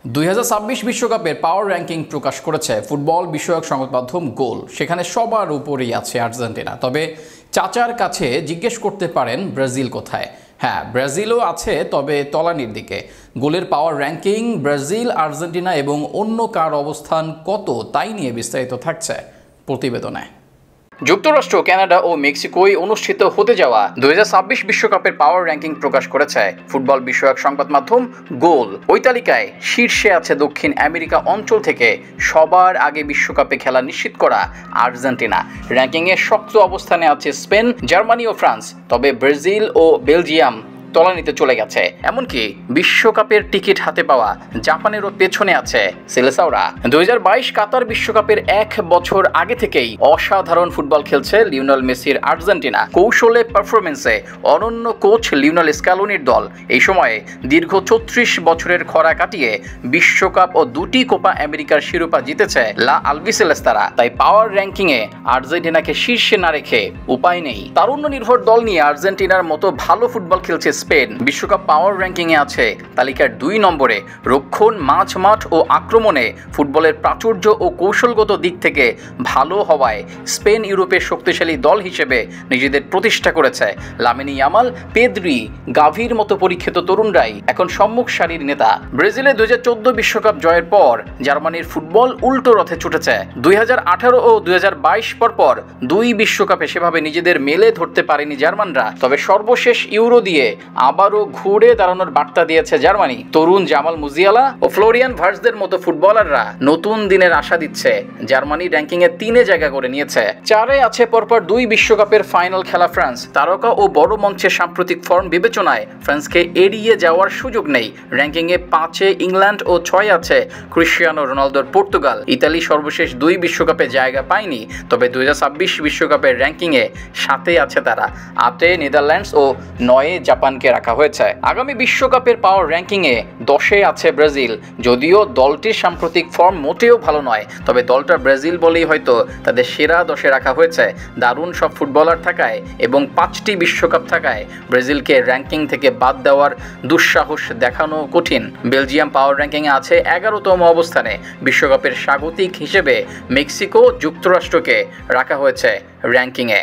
2026 বিশ্বকাপের পাওয়ার র্যাঙ্কিং প্রকাশ করেছে ফুটবল বিষয়ক সংবাদ মাধ্যম গোল। সেখানে সবার উপরেই আছে আর্জেন্টিনা। তবে চাচার কাছে জিজ্ঞেস করতে পারেন ব্রাজিল কোথায়। হ্যাঁ, ব্রাজিলও আছে, তবে তলানির দিকে। গোলের পাওয়ার র্যাঙ্কিং, ব্রাজিল, আর্জেন্টিনা এবং অন্য কার অবস্থান কত, তাই নিয়ে বিস্তারিত থাকছে প্রতিবেদনে। যুক্তরাষ্ট্র, কানাডা ও মেক্সিকোয় অনুষ্ঠিত হতে যাওয়া 2026 বিশ্বকাপের পাওয়ার র্যাঙ্কিং প্রকাশ করেছে ফুটবল বিষয়ক সংবাদ মাধ্যম গোল। ওই তালিকায় শীর্ষে আছে দক্ষিণ আমেরিকা অঞ্চল থেকে সবার আগে বিশ্বকাপে খেলা নিশ্চিত করা আর্জেন্টিনা। র্যাঙ্কিংয়ে শক্ত অবস্থানে আছে স্পেন, জার্মানি ও ফ্রান্স। তবে ব্রাজিল ও বেলজিয়াম তলানিতে চলে গেছে। এমনকি বিশ্বকাপের টিকিট হাতে পাওয়া জাপানেরও পেছনে আছে সেলেসাওরা। 2022 কাতার বিশ্বকাপের এক বছর আগে থেকেই অসাধারণ ফুটবল খেলছে লিওনেল মেসির আর্জেন্টিনা। কৌশলে, পারফরমেন্সে অনন্য কোচ লিওনেল স্ক্যালোনির দল এই সময়ে দীর্ঘ 34 বছরের খরা কাটিয়ে বিশ্বকাপ ও দুটি কোপা আমেরিকার শিরোপা জিতেছে লা আলবিসেলেস্তারা। তাই পাওয়ার র্যাঙ্কিংয়ে আর্জেন্টিনাকে শীর্ষে না রেখে উপায় নেই। তারুণ্য নির্ভর দল নিয়ে আর্জেন্টিনার মতো ভালো ফুটবল খেলছে স্পেন। বিশ্বকাপ পাওয়ার র্যাঙ্কিংয়ে আছে তালিকার 2 নম্বরে। রক্ষণ, মাঝমাঠ ও আক্রমণে ফুটবলের প্রাচুর্য ও কৌশলগত দিক থেকে ভালো হওয়ায় স্পেন ইউরোপের শক্তিশালী দল হিসেবে নিজেদের প্রতিষ্ঠা করেছে। লামিন ইয়ামাল, পেদ্রি, গাভির মতো পরীক্ষিত তরুণরাই এখন সম্মুখ সারির নেতা। ব্রাজিলে 2014 বিশ্বকাপ জয়ের পর জার্মানির ফুটবল উল্টো রথে ছুটেছে। 2018 ও 2022 পরপর 2 বিশ্বকাপে সেভাবে নিজেদের মেলে ধরতে পারেনি জার্মানরা। তবে সর্বশেষ ইউরো দিয়ে আবারও ঘুরে দাঁড়ানোর বার্তা দিয়েছে জার্মানি। তরুণ জামাল মুজিয়ালা ও ফ্লোরিয়ান ভার্টসদের মতো ফুটবলাররা নতুন দিনের আশা দিচ্ছে। জার্মানি র্যাঙ্কিংয়ে 3 জায়গা করে নিয়েছে। 4 আছে পরপর 2 বিশ্বকাপের ফাইনাল খেলা ফ্রান্স। তারকা ও বড় মঞ্চে সাম্প্রতিক ফর্ম বিবেচনায় ফ্রান্সকে এড়িয়ে যাওয়ার সুযোগ নেই। র্যাঙ্কিংয়ে 5 ইংল্যান্ড ও 6 আছে ক্রিশ্চিয়ানো রোনালদোর পর্তুগাল। ইতালি সর্বশেষ 2 বিশ্বকাপে জায়গা পায়নি, তবে 2026 বিশ্বকাপের র্যাঙ্কিংয়ে 7 আছে তারা। 8 নেদারল্যান্ডস ও 9 জাপানকে রাখা হয়েছে। আগামী বিশ্বকাপের পাওয়ার র্যাঙ্কিংয়ে 10 আছে ব্রাজিল। যদিও দলটির সাম্প্রতিক ফর্ম মোটেও ভালো নয়, তবে দলটা ব্রাজিল বলেই হয়তো তাদের সেরা 10 রাখা হয়েছে। দারুণ সব ফুটবলার থাকায় এবং 5টি বিশ্বকাপ থাকায় ব্রাজিলকে র্যাঙ্কিং থেকে বাদ দেওয়ার দুঃসাহস দেখানো কঠিন। বেলজিয়াম পাওয়ার র্যাঙ্কিংয়ে আছে 11তম অবস্থানে। বিশ্বকাপের স্বাগতিক হিসেবে মেক্সিকো, যুক্তরাষ্ট্রকে রাখা হয়েছে র্যাঙ্কিংয়ে।